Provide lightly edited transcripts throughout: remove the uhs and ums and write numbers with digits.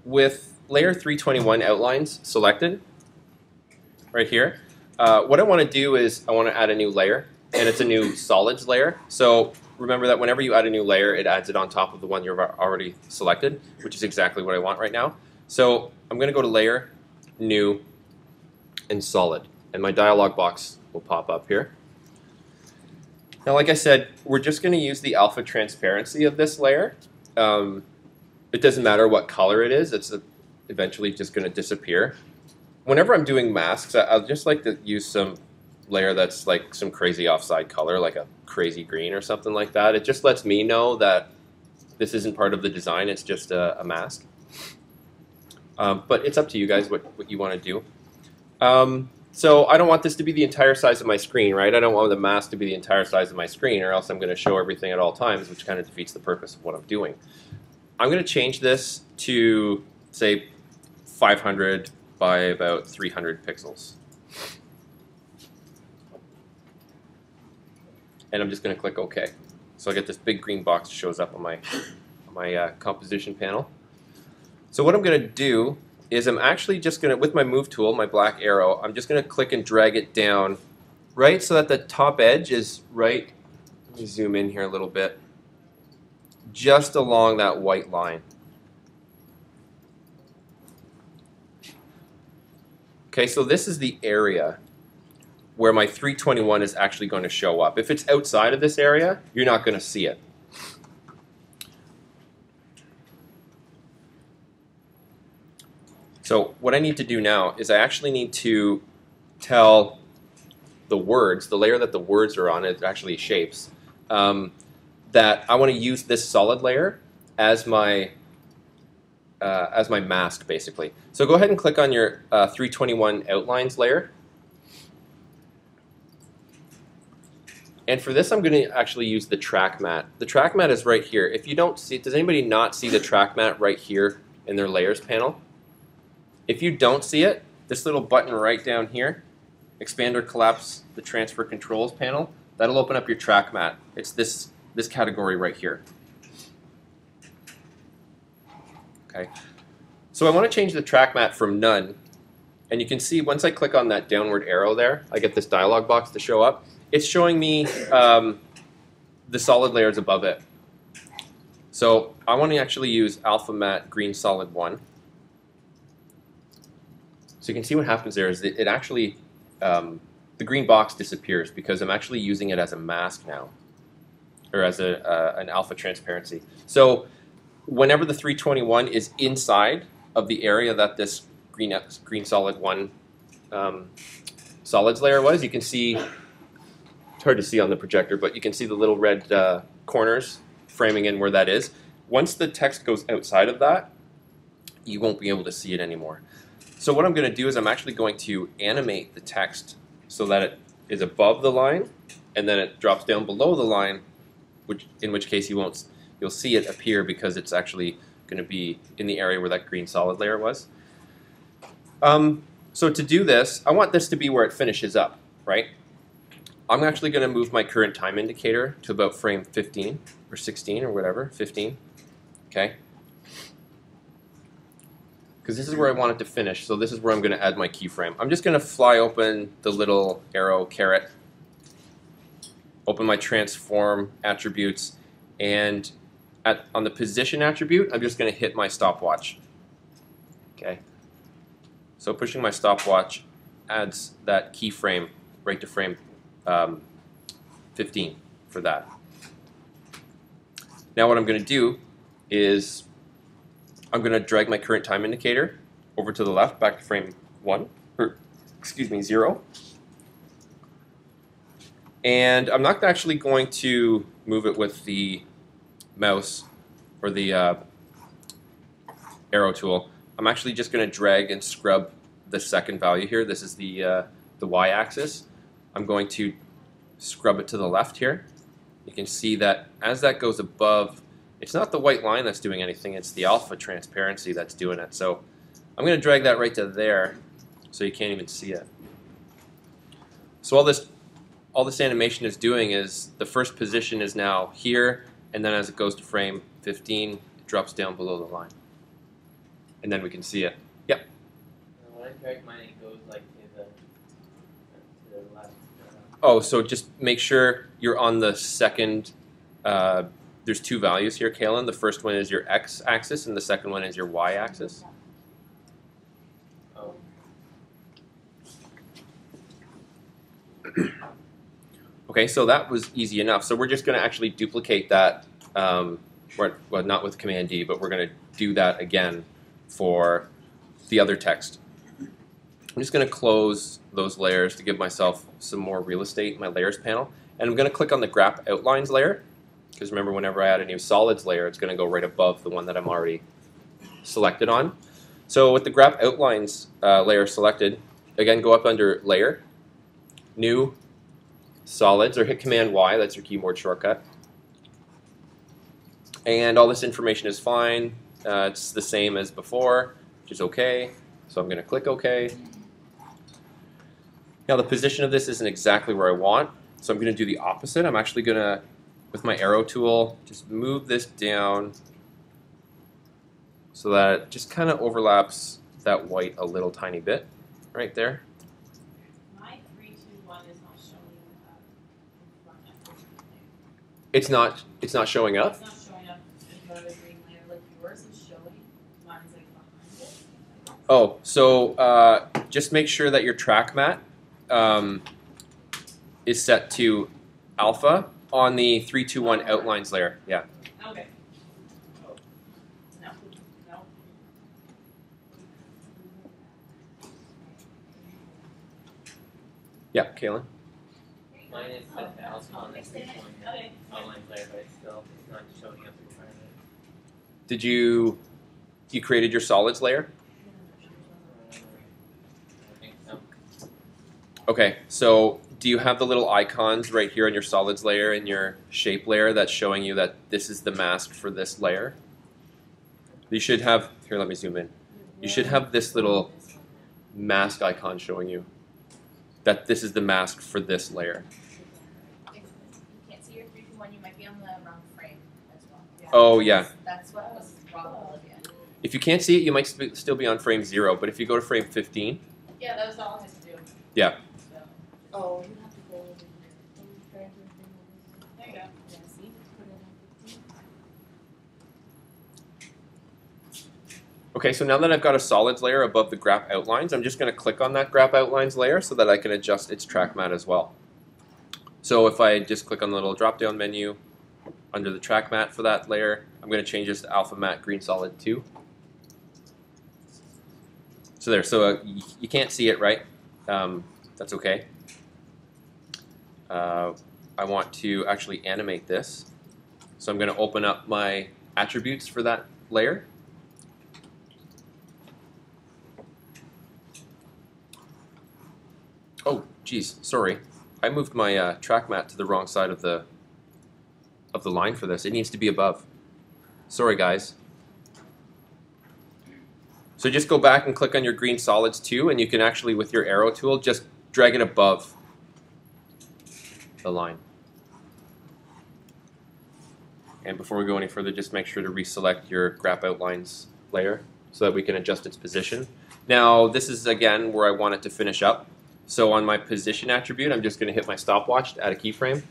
with layer 321 outlines selected right here, what I want to do is I want to add a new layer, and it's a new solids layer. So remember that whenever you add a new layer, it adds it on top of the one you've already selected, which is exactly what I want right now. So I'm going to go to Layer, New, and Solid, and my dialog box will pop up here. Now, like I said, we're just going to use the alpha transparency of this layer. It doesn't matter what color it is, it's eventually just going to disappear. Whenever I'm doing masks, I'd just like to use some layer that's like some crazy offside color, like a crazy green or something like that. It just lets me know that this isn't part of the design, it's just a mask. But it's up to you guys what you want to do. So I don't want this to be the entire size of my screen, right? I don't want the mask to be the entire size of my screen, or else I'm going to show everything at all times, which kind of defeats the purpose of what I'm doing. I'm going to change this to, say, 500 by about 300 pixels. And I'm just going to click OK. So I get this big green box that shows up on my composition panel. So what I'm going to do is I'm actually just going to, with my move tool, my black arrow, I'm just going to click and drag it down right so that the top edge is right, let me zoom in here a little bit, just along that white line. Okay, so this is the area where my 321 is actually going to show up. If it's outside of this area, you're not going to see it. So what I need to do now is I actually need to tell the words, the layer that the words are on, it actually shapes, that I want to use this solid layer as my mask, basically. So go ahead and click on your 321 outlines layer. And for this, I'm going to actually use the track matte. The track matte is right here. If you don't see it, does anybody not see the track matte right here in their layers panel? If you don't see it, this little button right down here, expand or collapse the transfer controls panel, that'll open up your track matte. It's this category right here. Okay. So I want to change the track matte from none. And you can see once I click on that downward arrow there, I get this dialog box to show up. It's showing me the solid layers above it. So I want to actually use Alpha Matte Green Solid 1. So you can see what happens there is that it actually, the green box disappears because I'm actually using it as a mask now, or as an alpha transparency. So whenever the 321 is inside of the area that this green solid 1 solids layer was, you can see, it's hard to see on the projector, but you can see the little red corners framing in where that is. Once the text goes outside of that, you won't be able to see it anymore. So what I'm going to do is I'm actually going to animate the text so that it is above the line, and then it drops down below the line, in which case you'll see it appear because it's actually going to be in the area where that green solid layer was. So to do this, I want this to be where it finishes up, right? I'm actually going to move my current time indicator to about frame 15 or 16 or whatever, 15, okay? Because this is where I want it to finish, so this is where I'm going to add my keyframe. I'm just going to fly open the little arrow caret, open my transform attributes, and on the position attribute, I'm just going to hit my stopwatch. Okay. So pushing my stopwatch adds that keyframe right to frame 15 for that. Now what I'm going to do is I'm going to drag my current time indicator over to the left, back to frame 0. And I'm not actually going to move it with the mouse or the arrow tool. I'm actually just going to drag and scrub the second value here. This is the y-axis. I'm going to scrub it to the left here. You can see that as that goes above, it's not the white line that's doing anything, it's the alpha transparency that's doing it. So I'm going to drag that right to there so you can't even see it. So all this animation is doing is the first position is now here, and then as it goes to frame 15, it drops down below the line. and then we can see it. Yep. When I drag mine, it goes like to the left. Oh, so just make sure you're on the second. There's two values here, Kalen. The first one is your x-axis, and the second one is your y-axis. Oh. Okay, so that was easy enough. So we're just going to actually duplicate that. Well, not with Command D, but we're going to do that again for the other text. I'm just going to close those layers to give myself some more real estate in my layers panel. And I'm going to click on the graph outlines layer, because remember, whenever I add a new solids layer, it's going to go right above the one that I'm already selected on. So with the graph outlines layer selected, again, go up under layer, new, solids, or hit Command Y, that's your keyboard shortcut. And all this information is fine. It's the same as before, which is okay. So I'm going to click OK. Now the position of this isn't exactly where I want, so I'm going to do the opposite. I'm actually going to, with my arrow tool, just move this down so that it just kind of overlaps that white a little tiny bit right there. My 3, 2, 1 is not showing in front of this layer. It's not showing up. It's not showing up in front of the green layer like yours is showing. Mine's like behind it. Oh, so just make sure that your track mat is set to alpha on the 3, 2, 1 outlines layer. Yeah. Okay. Oh. No. No. Yeah, Kaylin. Mine is set to alpha on the Okay. outline layer, but it's not showing up in front of it. Did you created your solids layer? I think so. Okay, so do you have the little icons right here on your solids layer and your shape layer that's showing you that this is the mask for this layer? You should have, here, let me zoom in. You should have this little mask icon showing you that this is the mask for this layer. If you can't see your 3, 2, 1, you might be on the wrong frame as well. Oh, yeah. That's what was wrong with Olivia. If you can't see it, you might still be on frame 0, but if you go to frame 15, Yeah, that was all I had to do. yeah. So. Oh, you have to go over here. There you go. Yeah, see? Put it on 15. Okay, so now that I've got a solids layer above the graph outlines, I'm just going to click on that graph outlines layer so that I can adjust its track mat as well. So if I just click on the little drop down menu under the track mat for that layer, I'm going to change this to alpha matte green solid 2. So there, so you can't see it, right? That's okay. I want to actually animate this. So I'm going to open up my attributes for that layer. Oh, geez, sorry. I moved my track mat to the wrong side of the line for this. It needs to be above. Sorry, guys. So just go back and click on your green solids 2, and you can actually, with your arrow tool, just drag it above the line. And before we go any further, just make sure to reselect your graph outlines layer so that we can adjust its position. Now, this is, again, where I want it to finish up. So on my position attribute, I'm just going to hit my stopwatch to add a keyframe.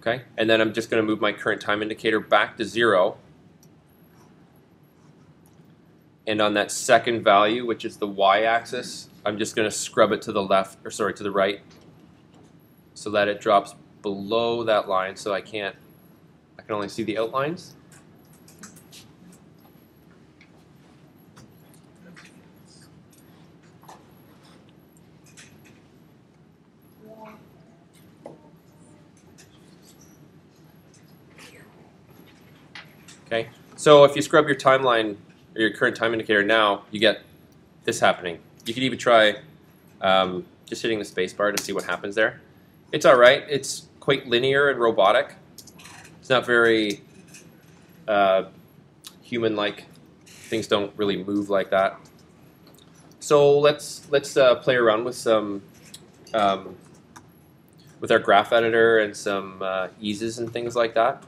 Okay, and then I'm just going to move my current time indicator back to 0. And on that second value, which is the y-axis, I'm just going to scrub it to the left, or sorry, to the right, so that it drops below that line, so I can only see the outlines. Okay, so if you scrub your timeline or your current time indicator now, you get this happening. You could even try just hitting the spacebar to see what happens there. It's all right. It's quite linear and robotic. It's not very human-like. Things don't really move like that. So let's play around with some with our graph editor and some eases and things like that.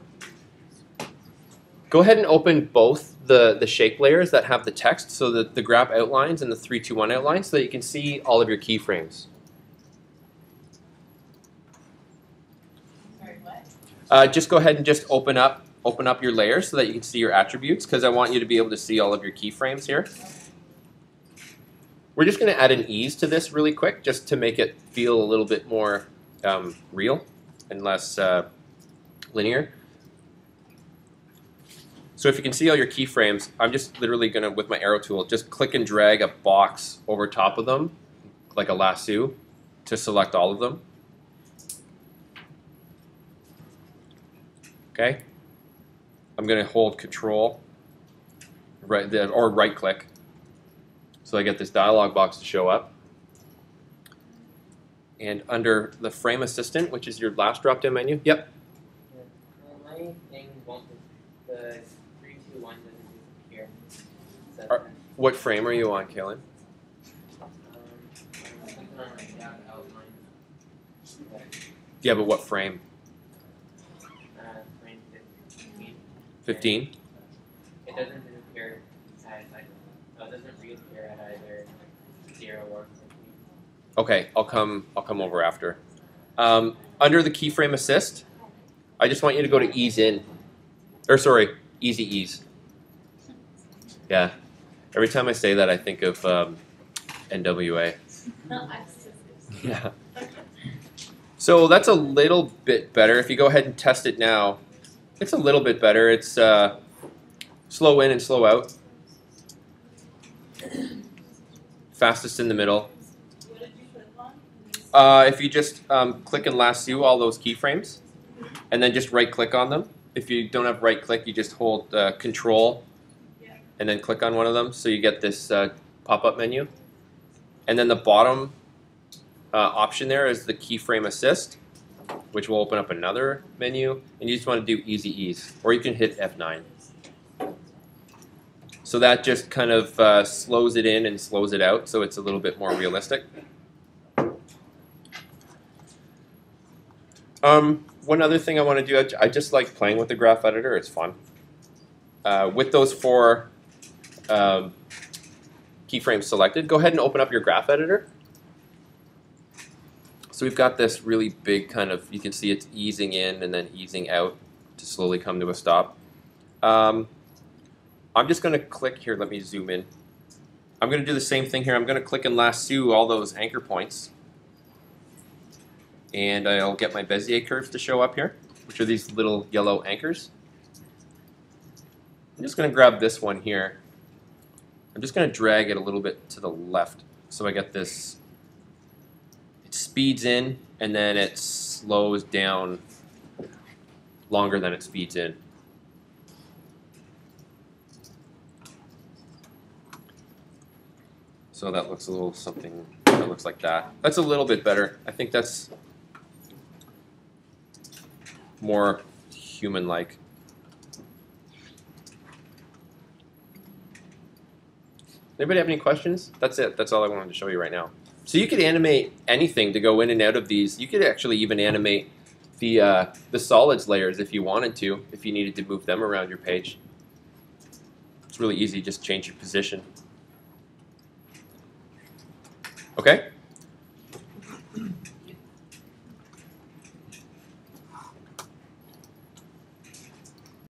Go ahead and open both the shape layers that have the text, so that the graph outlines and the 321 outlines, so that you can see all of your keyframes. Sorry, what? Just go ahead and just open up your layers so that you can see your attributes, because I want you to be able to see all of your keyframes here. We're just going to add an ease to this really quick, just to make it feel a little bit more real and less linear. So if you can see all your keyframes, I'm just literally going to, with my arrow tool, just click and drag a box over top of them, like a lasso, to select all of them. Okay. I'm going to hold Control, or right click, so I get this dialog box to show up. And under the Frame Assistant, which is your last drop-down menu, yep. Yeah. My thing won't. The 321 doesn't disappear. So What frame are you on, Kaylin? I'm clicking on like that outline. Yeah, but what frame? Frame 15. 15? It doesn't disappear at like, so it doesn't reappear at either 0 or 15. Okay, I'll come over after. Under the keyframe assist, I just want you to go to ease in, or sorry, easy ease. Yeah, every time I say that, I think of NWA. Yeah. So that's a little bit better. If you go ahead and test it now, it's a little bit better. It's slow in and slow out. Fastest in the middle. What did you click on? If you just click and lasso all those keyframes, and then just right click on them. If you don't have right click, you just hold Control and then click on one of them, so you get this pop-up menu. And then the bottom option there is the keyframe assist, which will open up another menu, and you just want to do easy ease, or you can hit F9. So that just kind of slows it in and slows it out, so it's a little bit more realistic. One other thing I want to do, I just like playing with the graph editor. It's fun. With those 4 keyframes selected, go ahead and open up your graph editor. So we've got this really big kind of, you can see it's easing in and then easing out to slowly come to a stop. I'm just going to click here. Let me zoom in. I'm going to do the same thing here. I'm going to click and lasso all those anchor points. And I'll get my Bezier curves to show up here, which are these little yellow anchors. I'm just going to grab this one here. I'm just going to drag it a little bit to the left, so I get this. It speeds in, and then it slows down longer than it speeds in. So that looks a little something that looks like that. That's a little bit better. I think that's more human-like. Anybody have any questions? That's it. That's all I wanted to show you right now. So you could animate anything to go in and out of these. You could actually even animate the solids layers if you wanted to, if you needed to move them around your page. It's really easy. Just change your position. Okay?